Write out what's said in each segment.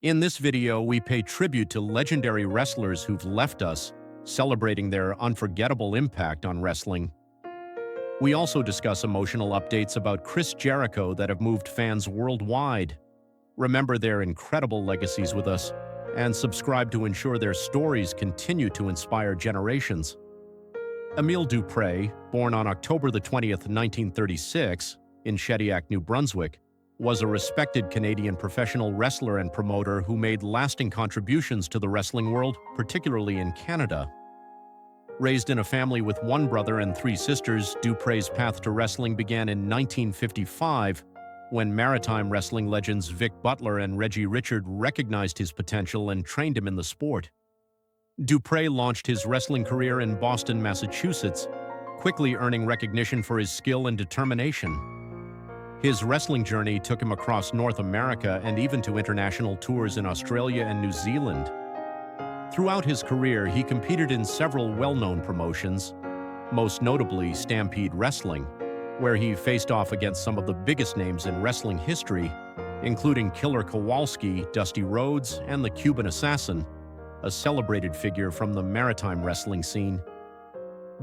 In this video, we pay tribute to legendary wrestlers who've left us, celebrating their unforgettable impact on wrestling. We also discuss emotional updates about Chris Jericho that have moved fans worldwide. Remember their incredible legacies with us, and subscribe to ensure their stories continue to inspire generations. Emile Duprée, born on October the 20th, 1936, in Shediac, New Brunswick, was a respected Canadian professional wrestler and promoter who made lasting contributions to the wrestling world, particularly in Canada. Raised in a family with one brother and three sisters, Dupree's path to wrestling began in 1955, when Maritime wrestling legends Vic Butler and Reggie Richard recognized his potential and trained him in the sport. Duprée launched his wrestling career in Boston, Massachusetts, quickly earning recognition for his skill and determination. His wrestling journey took him across North America and even to international tours in Australia and New Zealand. Throughout his career, he competed in several well-known promotions, most notably Stampede Wrestling, where he faced off against some of the biggest names in wrestling history, including Killer Kowalski, Dusty Rhodes, and the Cuban Assassin, a celebrated figure from the Maritime wrestling scene.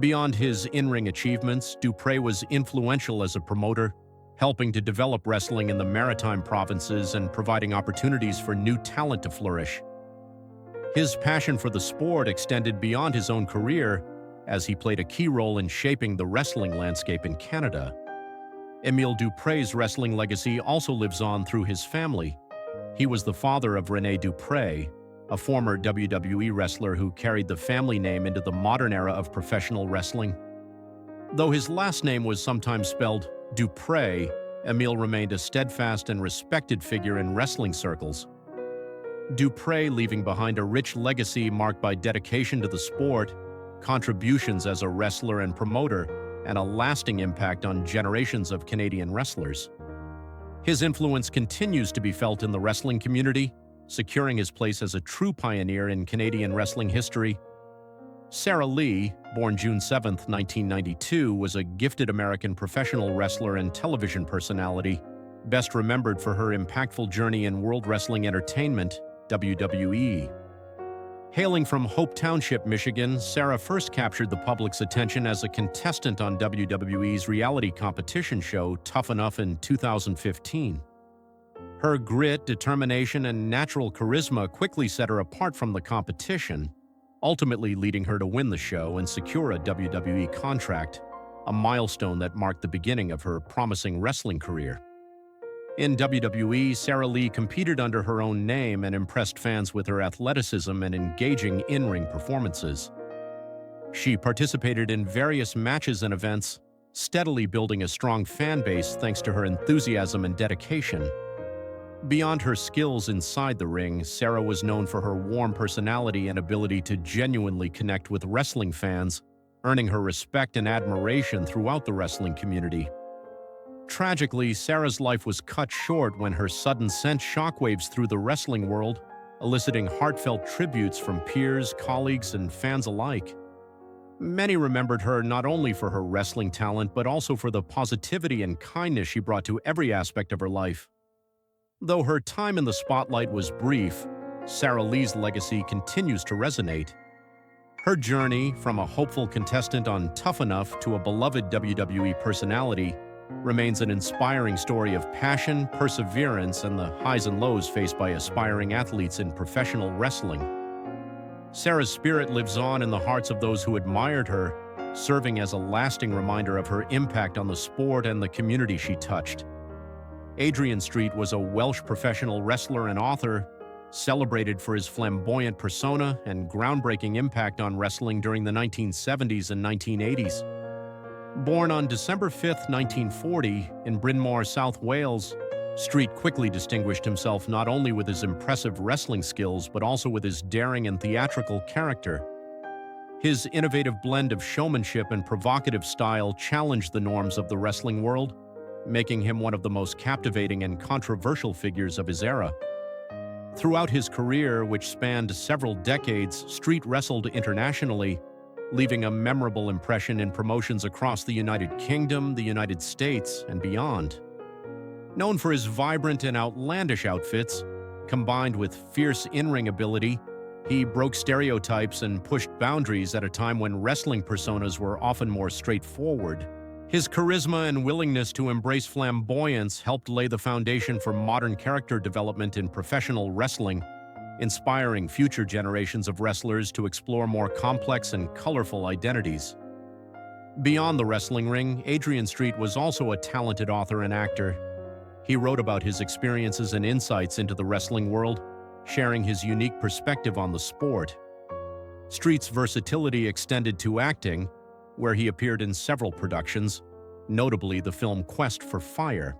Beyond his in-ring achievements, Duprée was influential as a promoter, helping to develop wrestling in the Maritime provinces and providing opportunities for new talent to flourish. His passion for the sport extended beyond his own career, as he played a key role in shaping the wrestling landscape in Canada. Emile Dupree's wrestling legacy also lives on through his family. He was the father of René Duprée, a former WWE wrestler who carried the family name into the modern era of professional wrestling. Though his last name was sometimes spelled Duprée, Emile remained a steadfast and respected figure in wrestling circles. Duprée leaving behind a rich legacy marked by dedication to the sport, contributions as a wrestler and promoter, and a lasting impact on generations of Canadian wrestlers. His influence continues to be felt in the wrestling community, securing his place as a true pioneer in Canadian wrestling history. Sara Lee, born June 7, 1992, was a gifted American professional wrestler and television personality, best remembered for her impactful journey in World Wrestling Entertainment, WWE. Hailing from Hope Township, Michigan, Sara first captured the public's attention as a contestant on WWE's reality competition show Tough Enough in 2015. Her grit, determination, and natural charisma quickly set her apart from the competition, ultimately leading her to win the show and secure a WWE contract, a milestone that marked the beginning of her promising wrestling career. In WWE, Sara Lee competed under her own name and impressed fans with her athleticism and engaging in-ring performances. She participated in various matches and events, steadily building a strong fan base thanks to her enthusiasm and dedication. Beyond her skills inside the ring, Sara was known for her warm personality and ability to genuinely connect with wrestling fans, earning her respect and admiration throughout the wrestling community. Tragically, Sara's life was cut short when her sudden sent shockwaves through the wrestling world, eliciting heartfelt tributes from peers, colleagues, and fans alike. Many remembered her not only for her wrestling talent, but also for the positivity and kindness she brought to every aspect of her life. Though her time in the spotlight was brief, Sara Lee's legacy continues to resonate. Her journey, from a hopeful contestant on Tough Enough to a beloved WWE personality, remains an inspiring story of passion, perseverance, and the highs and lows faced by aspiring athletes in professional wrestling. Sara's spirit lives on in the hearts of those who admired her, serving as a lasting reminder of her impact on the sport and the community she touched. Adrian Street was a Welsh professional wrestler and author, celebrated for his flamboyant persona and groundbreaking impact on wrestling during the 1970s and 1980s. Born on December 5, 1940, in Bryn Mawr, South Wales, Street quickly distinguished himself not only with his impressive wrestling skills but also with his daring and theatrical character. His innovative blend of showmanship and provocative style challenged the norms of the wrestling world, making him one of the most captivating and controversial figures of his era. Throughout his career, which spanned several decades, Street wrestled internationally, leaving a memorable impression in promotions across the United Kingdom, the United States, and beyond. Known for his vibrant and outlandish outfits, Combined with fierce in-ring ability, he broke stereotypes and pushed boundaries at a time when wrestling personas were often more straightforward. His charisma and willingness to embrace flamboyance helped lay the foundation for modern character development in professional wrestling, inspiring future generations of wrestlers to explore more complex and colorful identities. Beyond the wrestling ring, Adrian Street was also a talented author and actor. He wrote about his experiences and insights into the wrestling world, sharing his unique perspective on the sport. Street's versatility extended to acting, where he appeared in several productions, notably the film Quest for Fire.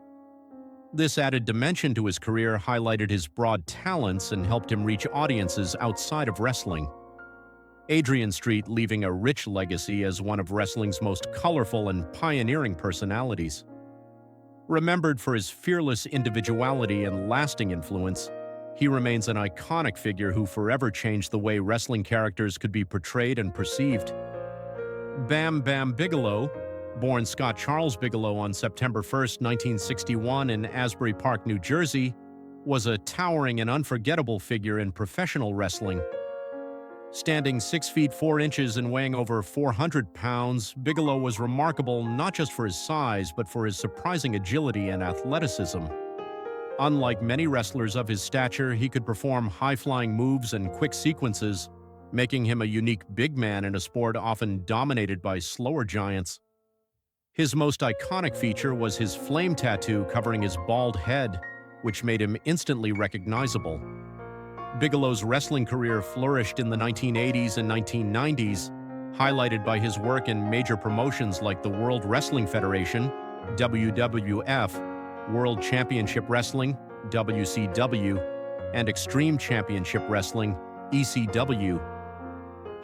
This added dimension to his career highlighted his broad talents and helped him reach audiences outside of wrestling. Adrian Street leaving a rich legacy as one of wrestling's most colorful and pioneering personalities. Remembered for his fearless individuality and lasting influence, he remains an iconic figure who forever changed the way wrestling characters could be portrayed and perceived. Bam Bigelow, born Scott Charles Bigelow on September 1, 1961 in Asbury Park, New Jersey, was a towering and unforgettable figure in professional wrestling. Standing 6 feet 4 inches and weighing over 400 pounds, Bigelow was remarkable not just for his size, but for his surprising agility and athleticism. Unlike many wrestlers of his stature, he could perform high-flying moves and quick sequences, making him a unique big man in a sport often dominated by slower giants. His most iconic feature was his flame tattoo covering his bald head, which made him instantly recognizable. Bigelow's wrestling career flourished in the 1980s and 1990s, highlighted by his work in major promotions like the World Wrestling Federation, WWF, World Championship Wrestling, WCW, and Extreme Championship Wrestling, ECW.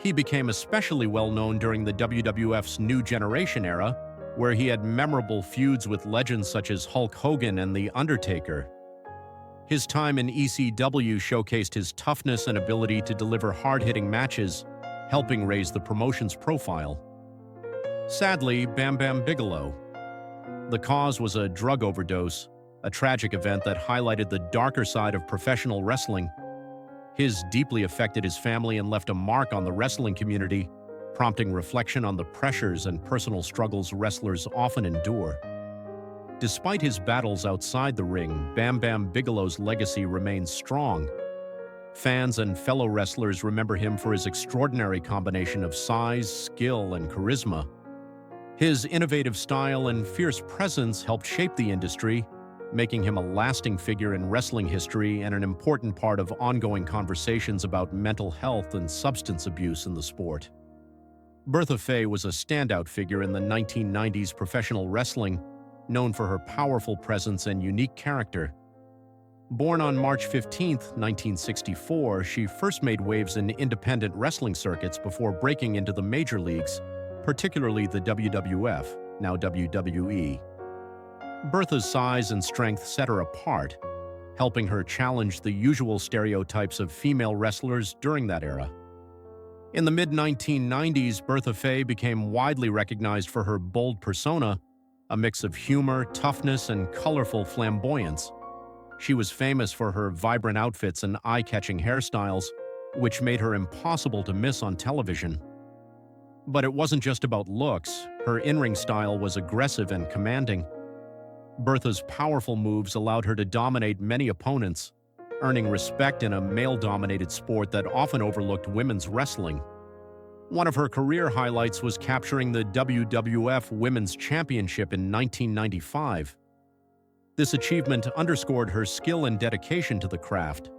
He became especially well-known during the WWF's New Generation era, where he had memorable feuds with legends such as Hulk Hogan and The Undertaker. His time in ECW showcased his toughness and ability to deliver hard-hitting matches, helping raise the promotion's profile. Sadly, Bam Bigelow. The cause was a drug overdose, a tragic event that highlighted the darker side of professional wrestling. His deeply affected his family and left a mark on the wrestling community, prompting reflection on the pressures and personal struggles wrestlers often endure. Despite his battles outside the ring, Bam Bigelow's legacy remains strong. Fans and fellow wrestlers remember him for his extraordinary combination of size, skill, and charisma. His innovative style and fierce presence helped shape the industry, making him a lasting figure in wrestling history and an important part of ongoing conversations about mental health and substance abuse in the sport. Bertha Faye was a standout figure in the 1990s professional wrestling, known for her powerful presence and unique character. Born on March 15, 1964, she first made waves in independent wrestling circuits before breaking into the major leagues, particularly the WWF, now WWE. Bertha's size and strength set her apart, helping her challenge the usual stereotypes of female wrestlers during that era. In the mid-1990s, Bertha Faye became widely recognized for her bold persona, a mix of humor, toughness, and colorful flamboyance. She was famous for her vibrant outfits and eye-catching hairstyles, which made her impossible to miss on television. But it wasn't just about looks. Her in-ring style was aggressive and commanding. Bertha's powerful moves allowed her to dominate many opponents, earning respect in a male-dominated sport that often overlooked women's wrestling. One of her career highlights was capturing the WWF Women's Championship in 1995. This achievement underscored her skill and dedication to the craft.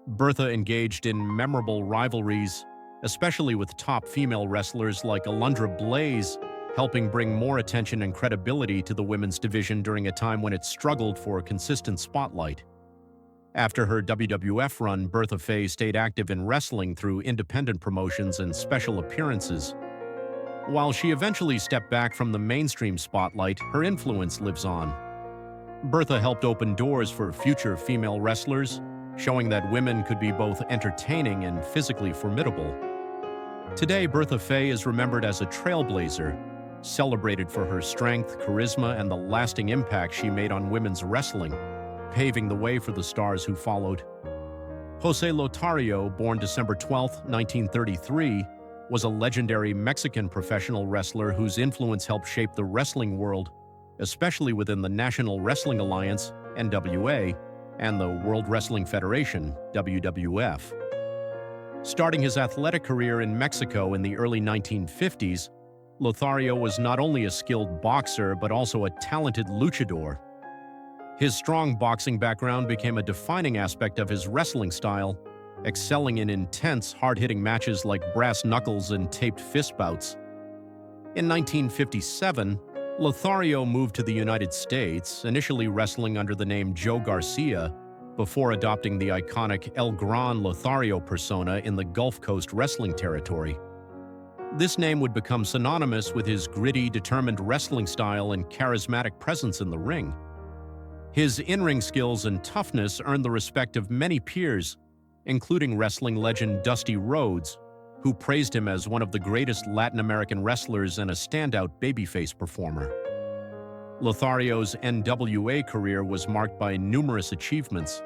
Bertha engaged in memorable rivalries, especially with top female wrestlers like Alundra Blaze, helping bring more attention and credibility to the women's division during a time when it struggled for a consistent spotlight. After her WWF run, Bertha Faye stayed active in wrestling through independent promotions and special appearances. While she eventually stepped back from the mainstream spotlight, her influence lives on. Bertha helped open doors for future female wrestlers, showing that women could be both entertaining and physically formidable. Today, Bertha Faye is remembered as a trailblazer, celebrated for her strength, charisma, and the lasting impact she made on women's wrestling. paving the way for the stars who followed. José Lothario, born December 12, 1933, was a legendary Mexican professional wrestler whose influence helped shape the wrestling world, especially within the National Wrestling Alliance, NWA, and the World Wrestling Federation, WWF. Starting his athletic career in Mexico in the early 1950s, Lothario was not only a skilled boxer but also a talented luchador. His strong boxing background became a defining aspect of his wrestling style, excelling in intense, hard-hitting matches like brass knuckles and taped fist bouts. In 1957, Lothario moved to the United States, initially wrestling under the name Joe Garcia, before adopting the iconic El Gran Lothario persona in the Gulf Coast wrestling territory. This name would become synonymous with his gritty, determined wrestling style and charismatic presence in the ring. His in-ring skills and toughness earned the respect of many peers, including wrestling legend Dusty Rhodes, who praised him as one of the greatest Latin American wrestlers and a standout babyface performer. Lothario's NWA career was marked by numerous achievements.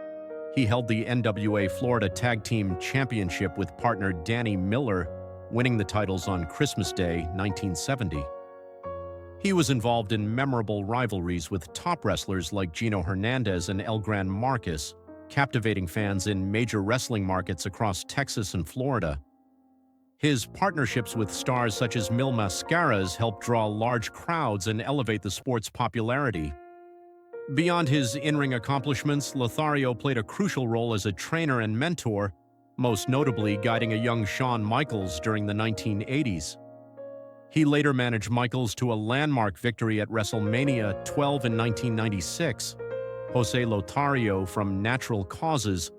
He held the NWA Florida Tag Team Championship with partner Danny Miller, winning the titles on Christmas Day, 1970. He was involved in memorable rivalries with top wrestlers like Gino Hernandez and El Gran Marcus, captivating fans in major wrestling markets across Texas and Florida. His partnerships with stars such as Mil Mascaras helped draw large crowds and elevate the sport's popularity. Beyond his in-ring accomplishments, Lothario played a crucial role as a trainer and mentor, most notably guiding a young Shawn Michaels during the 1980s. He later managed Michaels to a landmark victory at WrestleMania 12 in 1996. José Lothario from natural causes,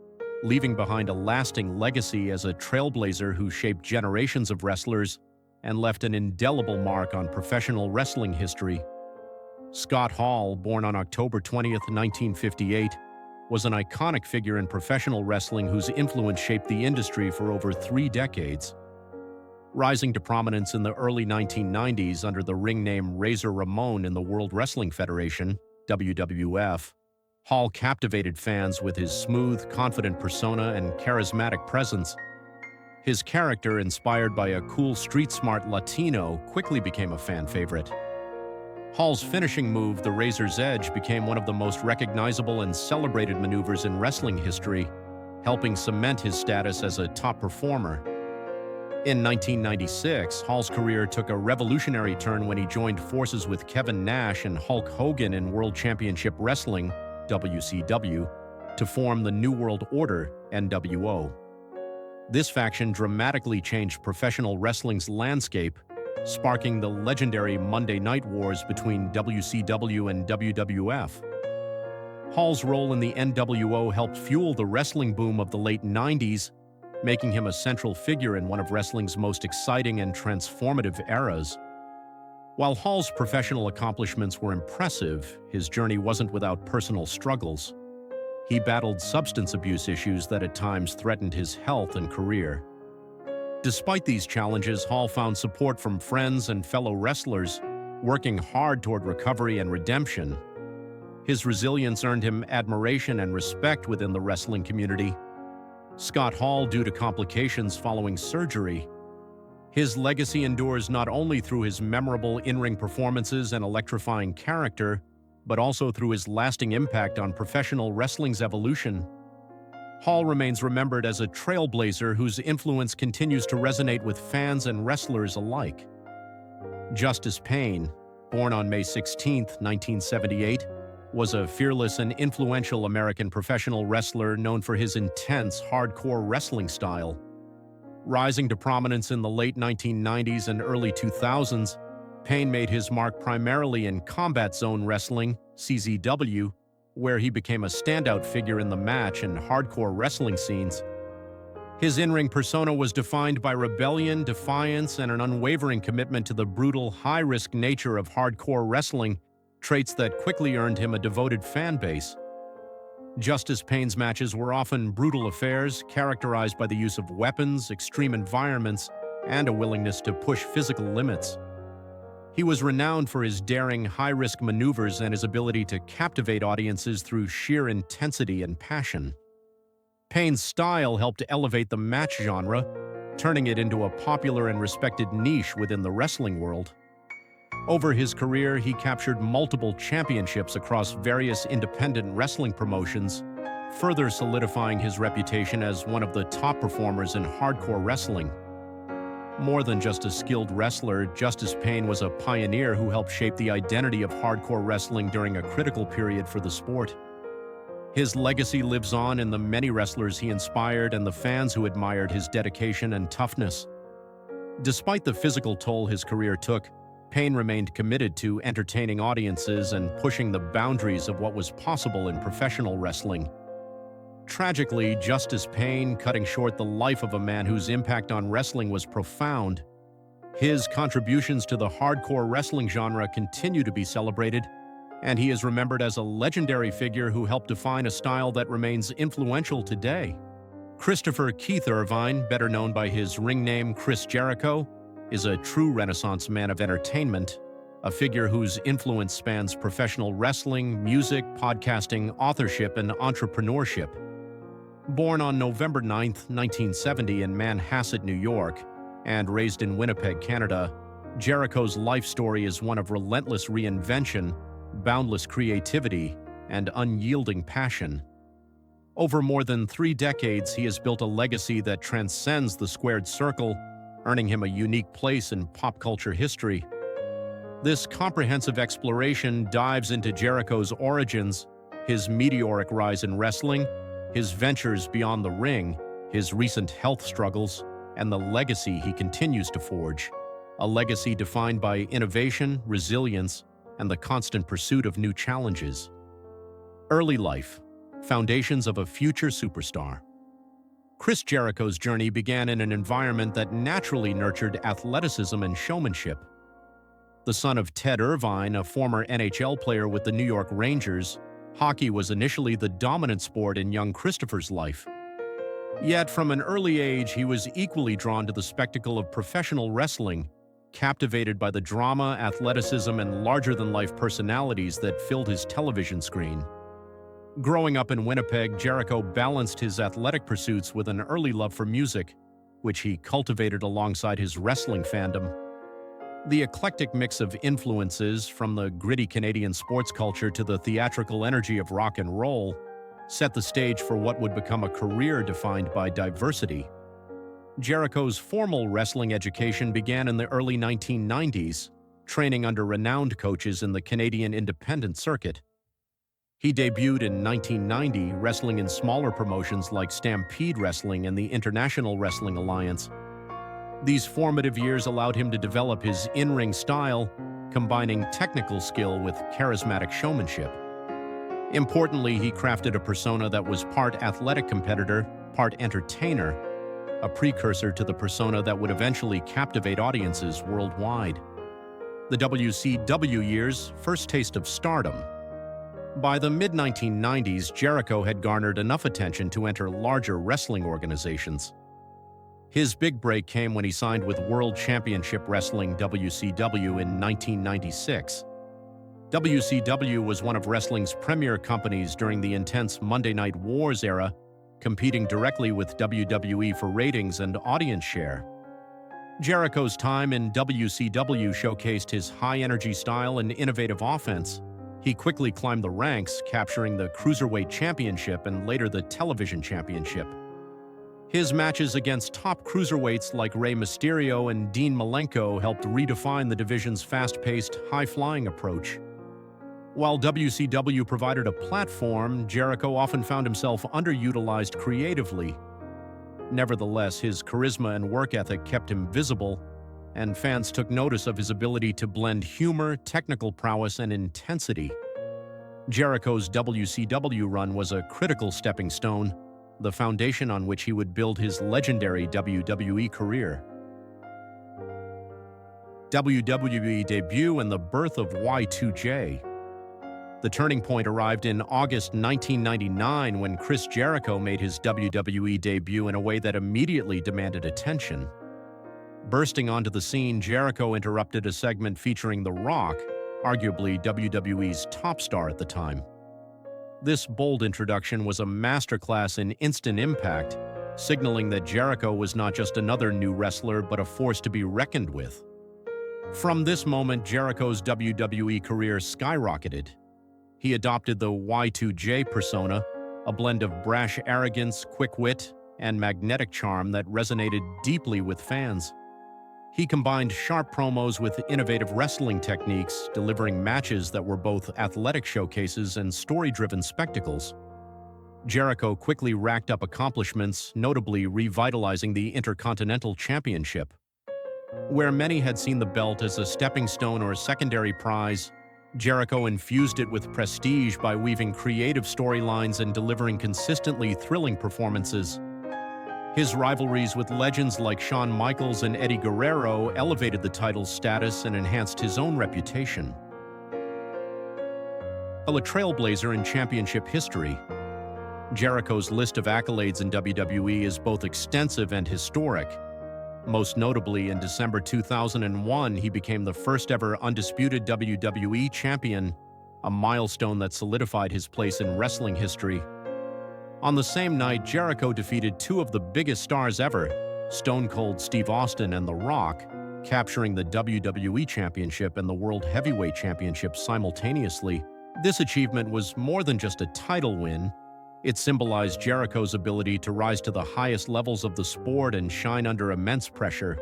leaving behind a lasting legacy as a trailblazer who shaped generations of wrestlers and left an indelible mark on professional wrestling history. Scott Hall, born on October 20, 1958, was an iconic figure in professional wrestling whose influence shaped the industry for over 3 decades. Rising to prominence in the early 1990s under the ring name Razor Ramon in the World Wrestling Federation, WWF, Hall captivated fans with his smooth, confident persona and charismatic presence. His character, inspired by a cool, street-smart Latino, quickly became a fan favorite. Hall's finishing move, the Razor's Edge, became one of the most recognizable and celebrated maneuvers in wrestling history, helping cement his status as a top performer. In 1996, Hall's career took a revolutionary turn when he joined forces with Kevin Nash and Hulk Hogan in World Championship Wrestling, WCW, to form the New World Order, NWO. This faction dramatically changed professional wrestling's landscape, sparking the legendary Monday Night Wars between WCW and WWF. Hall's role in the NWO helped fuel the wrestling boom of the late 90s, making him a central figure in one of wrestling's most exciting and transformative eras. While Hall's professional accomplishments were impressive, his journey wasn't without personal struggles. He battled substance abuse issues that at times threatened his health and career. Despite these challenges, Hall found support from friends and fellow wrestlers, working hard toward recovery and redemption. His resilience earned him admiration and respect within the wrestling community. Scott Hall, due to complications following surgery. His legacy endures not only through his memorable in-ring performances and electrifying character, but also through his lasting impact on professional wrestling's evolution. Hall remains remembered as a trailblazer whose influence continues to resonate with fans and wrestlers alike. Justice Payne, born on May 16, 1978, was a fearless and influential American professional wrestler known for his intense, hardcore wrestling style. Rising to prominence in the late 1990s and early 2000s, Payne made his mark primarily in Combat Zone Wrestling, CZW, where he became a standout figure in the match and hardcore wrestling scenes. His in-ring persona was defined by rebellion, defiance, and an unwavering commitment to the brutal, high-risk nature of hardcore wrestling, traits that quickly earned him a devoted fan base. Justice Payne's matches were often brutal affairs, characterized by the use of weapons, extreme environments, and a willingness to push physical limits. He was renowned for his daring, high-risk maneuvers and his ability to captivate audiences through sheer intensity and passion. Payne's style helped to elevate the match genre, turning it into a popular and respected niche within the wrestling world. Over his career, he captured multiple championships across various independent wrestling promotions, further solidifying his reputation as one of the top performers in hardcore wrestling. More than just a skilled wrestler, Justice Payne was a pioneer who helped shape the identity of hardcore wrestling during a critical period for the sport. His legacy lives on in the many wrestlers he inspired and the fans who admired his dedication and toughness. Despite the physical toll his career took, Payne remained committed to entertaining audiences and pushing the boundaries of what was possible in professional wrestling. Tragically, Justice Payne, cutting short the life of a man whose impact on wrestling was profound. His contributions to the hardcore wrestling genre continue to be celebrated, and he is remembered as a legendary figure who helped define a style that remains influential today. Christopher Keith Irvine, better known by his ring name Chris Jericho, is a true Renaissance man of entertainment, a figure whose influence spans professional wrestling, music, podcasting, authorship, and entrepreneurship. Born on November 9, 1970 in Manhasset, New York, and raised in Winnipeg, Canada, Jericho's life story is one of relentless reinvention, boundless creativity, and unyielding passion. Over more than 3 decades, he has built a legacy that transcends the squared circle, earning him a unique place in pop culture history. This comprehensive exploration dives into Jericho's origins, his meteoric rise in wrestling, his ventures beyond the ring, his recent health struggles, and the legacy he continues to forge. A legacy defined by innovation, resilience, and the constant pursuit of new challenges. Early life, foundations of a future superstar. Chris Jericho's journey began in an environment that naturally nurtured athleticism and showmanship. The son of Ted Irvine, a former NHL player with the New York Rangers, hockey was initially the dominant sport in young Christopher's life. Yet from an early age, he was equally drawn to the spectacle of professional wrestling, captivated by the drama, athleticism, and larger-than-life personalities that filled his television screen. Growing up in Winnipeg, Jericho balanced his athletic pursuits with an early love for music, which he cultivated alongside his wrestling fandom. The eclectic mix of influences, from the gritty Canadian sports culture to the theatrical energy of rock and roll, set the stage for what would become a career defined by diversity. Jericho's formal wrestling education began in the early 1990s, training under renowned coaches in the Canadian independent circuit. He debuted in 1990, wrestling in smaller promotions like Stampede Wrestling and the International Wrestling Alliance. These formative years allowed him to develop his in-ring style, combining technical skill with charismatic showmanship. Importantly, he crafted a persona that was part athletic competitor, part entertainer, a precursor to the persona that would eventually captivate audiences worldwide. The WCW years, first taste of stardom. By the mid-1990s, Jericho had garnered enough attention to enter larger wrestling organizations. His big break came when he signed with World Championship Wrestling WCW in 1996. WCW was one of wrestling's premier companies during the intense Monday Night Wars era, competing directly with WWE for ratings and audience share. Jericho's time in WCW showcased his high-energy style and innovative offense. He quickly climbed the ranks, capturing the Cruiserweight Championship and later the Television Championship. His matches against top cruiserweights like Rey Mysterio and Dean Malenko helped redefine the division's fast-paced, high-flying approach. While WCW provided a platform, Jericho often found himself underutilized creatively. Nevertheless, his charisma and work ethic kept him visible, and fans took notice of his ability to blend humor, technical prowess, and intensity. Jericho's WCW run was a critical stepping stone, the foundation on which he would build his legendary WWE career. WWE debut and the birth of Y2J. The turning point arrived in August 1999 when Chris Jericho made his WWE debut in a way that immediately demanded attention. Bursting onto the scene, Jericho interrupted a segment featuring The Rock, arguably WWE's top star at the time. This bold introduction was a masterclass in instant impact, signaling that Jericho was not just another new wrestler but a force to be reckoned with. From this moment, Jericho's WWE career skyrocketed. He adopted the Y2J persona, a blend of brash arrogance, quick wit, and magnetic charm that resonated deeply with fans. He combined sharp promos with innovative wrestling techniques, delivering matches that were both athletic showcases and story-driven spectacles. Jericho quickly racked up accomplishments, notably revitalizing the Intercontinental Championship. Where many had seen the belt as a stepping stone or secondary prize, Jericho infused it with prestige by weaving creative storylines and delivering consistently thrilling performances. His rivalries with legends like Shawn Michaels and Eddie Guerrero elevated the title's status and enhanced his own reputation. A trailblazer in championship history, Jericho's list of accolades in WWE is both extensive and historic. Most notably, in December 2001, he became the first-ever undisputed WWE champion, a milestone that solidified his place in wrestling history. On the same night, Jericho defeated two of the biggest stars ever, Stone Cold Steve Austin and The Rock, capturing the WWE Championship and the World Heavyweight Championship simultaneously. This achievement was more than just a title win. It symbolized Jericho's ability to rise to the highest levels of the sport and shine under immense pressure.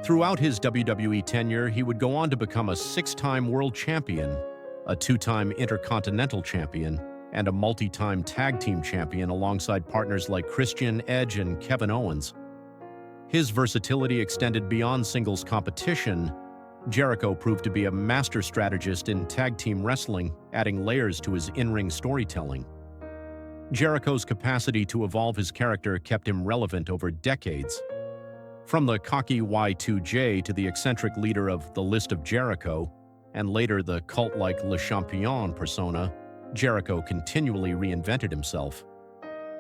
Throughout his WWE tenure, he would go on to become a six-time world champion, a two-time intercontinental champion, and a multi-time tag team champion alongside partners like Christian, Edge, and Kevin Owens. His versatility extended beyond singles competition. Jericho proved to be a master strategist in tag team wrestling, adding layers to his in-ring storytelling. Jericho's capacity to evolve his character kept him relevant over decades. From the cocky Y2J to the eccentric leader of The List of Jericho, and later the cult-like Le Champion persona, Jericho continually reinvented himself.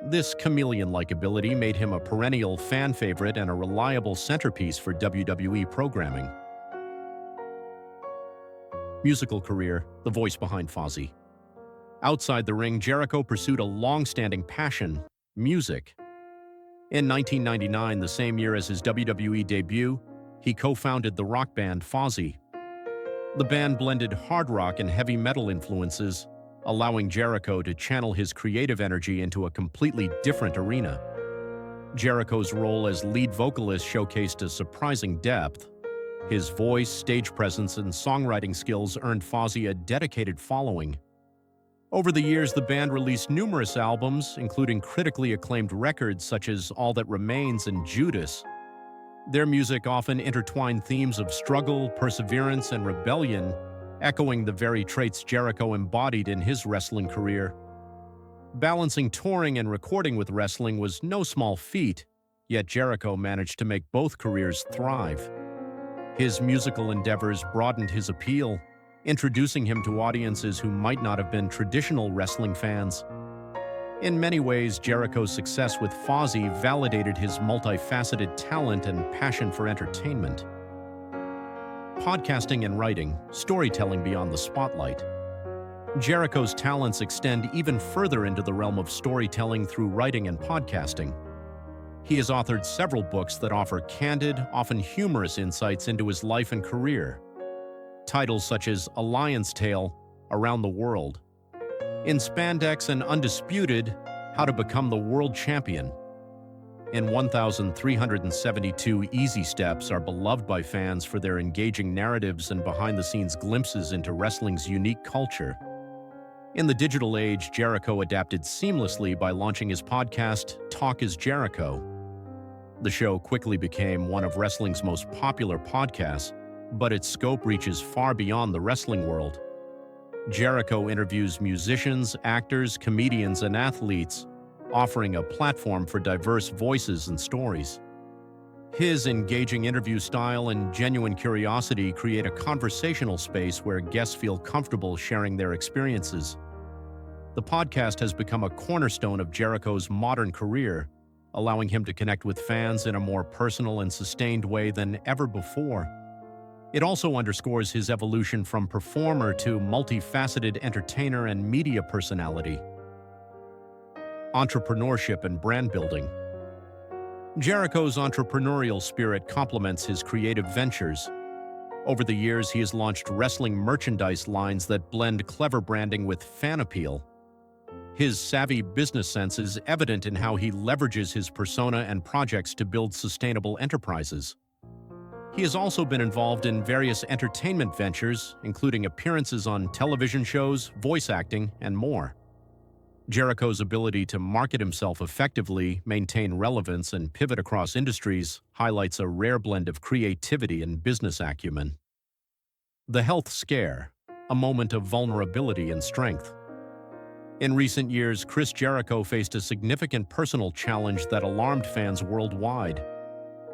This chameleon-like ability made him a perennial fan favorite and a reliable centerpiece for WWE programming. Musical career, the voice behind Fozzy. Outside the ring, Jericho pursued a long-standing passion, music. In 1999, the same year as his WWE debut, he co-founded the rock band Fozzy. The band blended hard rock and heavy metal influences, allowing Jericho to channel his creative energy into a completely different arena. Jericho's role as lead vocalist showcased a surprising depth. His voice, stage presence, and songwriting skills earned Fozzy a dedicated following. Over the years, the band released numerous albums, including critically acclaimed records such as All That Remains and Judas. Their music often intertwined themes of struggle, perseverance, and rebellion, echoing the very traits Jericho embodied in his wrestling career. Balancing touring and recording with wrestling was no small feat, yet Jericho managed to make both careers thrive. His musical endeavors broadened his appeal, introducing him to audiences who might not have been traditional wrestling fans. In many ways, Jericho's success with Fozzy validated his multifaceted talent and passion for entertainment. Podcasting and writing, storytelling beyond the spotlight. Jericho's talents extend even further into the realm of storytelling through writing and podcasting. He has authored several books that offer candid, often humorous insights into his life and career. Titles such as A Lion's Tale, Around the World, In Spandex and Undisputed, How to Become the World Champion, in 1,372 Easy Steps are beloved by fans for their engaging narratives and behind-the-scenes glimpses into wrestling's unique culture. In the digital age, Jericho adapted seamlessly by launching his podcast, Talk is Jericho. The show quickly became one of wrestling's most popular podcasts, but its scope reaches far beyond the wrestling world. Jericho interviews musicians, actors, comedians, and athletes, offering a platform for diverse voices and stories. His engaging interview style and genuine curiosity create a conversational space where guests feel comfortable sharing their experiences. The podcast has become a cornerstone of Jericho's modern career, allowing him to connect with fans in a more personal and sustained way than ever before. It also underscores his evolution from performer to multifaceted entertainer and media personality. Entrepreneurship and brand building. Jericho's entrepreneurial spirit complements his creative ventures. Over the years, he has launched wrestling merchandise lines that blend clever branding with fan appeal. His savvy business sense is evident in how he leverages his persona and projects to build sustainable enterprises. He has also been involved in various entertainment ventures, including appearances on television shows, voice acting, and more. Jericho's ability to market himself effectively, maintain relevance, and pivot across industries highlights a rare blend of creativity and business acumen. The health scare, a moment of vulnerability and strength. In recent years, Chris Jericho faced a significant personal challenge that alarmed fans worldwide.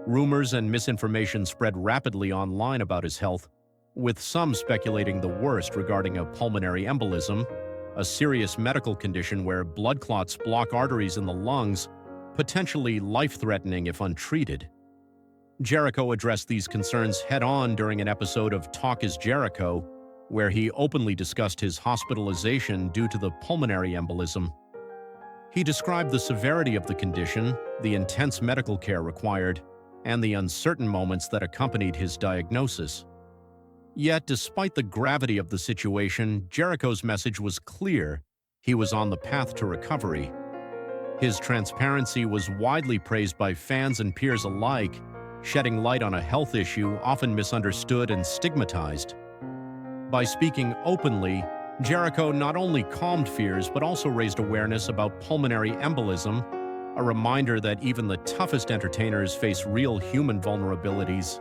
Rumors and misinformation spread rapidly online about his health, with some speculating the worst regarding a pulmonary embolism, a serious medical condition where blood clots block arteries in the lungs, potentially life-threatening if untreated. Jericho addressed these concerns head-on during an episode of Talk is Jericho, where he openly discussed his hospitalization due to the pulmonary embolism. He described the severity of the condition, the intense medical care required, and the uncertain moments that accompanied his diagnosis. Yet, despite the gravity of the situation, Jericho's message was clear: he was on the path to recovery. His transparency was widely praised by fans and peers alike, shedding light on a health issue often misunderstood and stigmatized. By speaking openly, Jericho not only calmed fears but also raised awareness about pulmonary embolism, a reminder that even the toughest entertainers face real human vulnerabilities.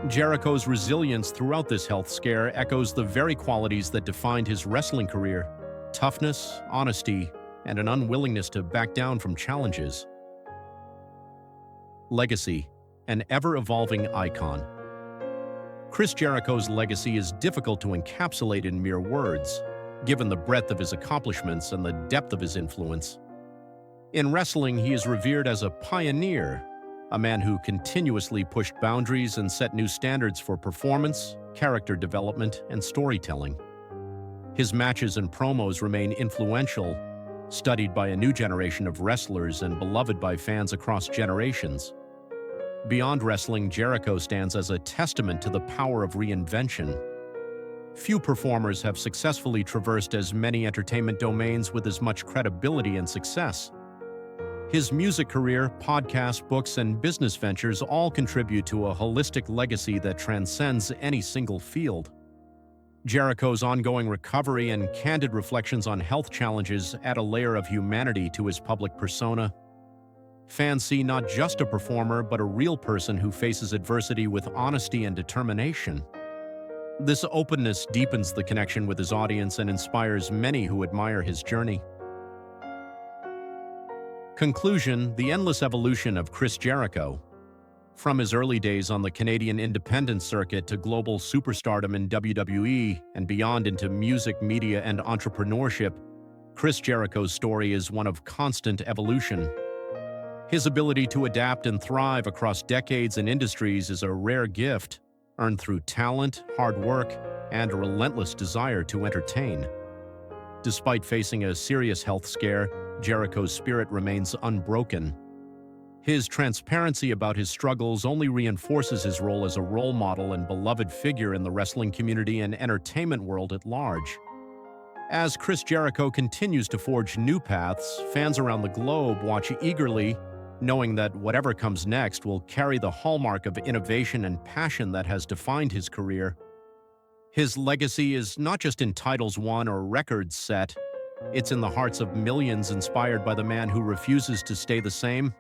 Jericho's resilience throughout this health scare echoes the very qualities that defined his wrestling career: toughness, honesty, and an unwillingness to back down from challenges. Legacy, an ever-evolving icon. Chris Jericho's legacy is difficult to encapsulate in mere words, given the breadth of his accomplishments and the depth of his influence. In wrestling, he is revered as a pioneer, a man who continuously pushed boundaries and set new standards for performance, character development, and storytelling. His matches and promos remain influential, studied by a new generation of wrestlers and beloved by fans across generations. Beyond wrestling, Jericho stands as a testament to the power of reinvention. Few performers have successfully traversed as many entertainment domains with as much credibility and success. His music career, podcasts, books, and business ventures all contribute to a holistic legacy that transcends any single field. Jericho's ongoing recovery and candid reflections on health challenges add a layer of humanity to his public persona. Fans see not just a performer, but a real person who faces adversity with honesty and determination. This openness deepens the connection with his audience and inspires many who admire his journey. Conclusion: the endless evolution of Chris Jericho. From his early days on the Canadian independent circuit to global superstardom in WWE and beyond into music, media, and entrepreneurship, Chris Jericho's story is one of constant evolution. His ability to adapt and thrive across decades and industries is a rare gift, earned through talent, hard work, and a relentless desire to entertain. Despite facing a serious health scare, Jericho's spirit remains unbroken. His transparency about his struggles only reinforces his role as a role model and beloved figure in the wrestling community and entertainment world at large. As Chris Jericho continues to forge new paths, fans around the globe watch eagerly, knowing that whatever comes next will carry the hallmark of innovation and passion that has defined his career. His legacy is not just in titles won or records set, it's in the hearts of millions inspired by the man who refuses to stay the same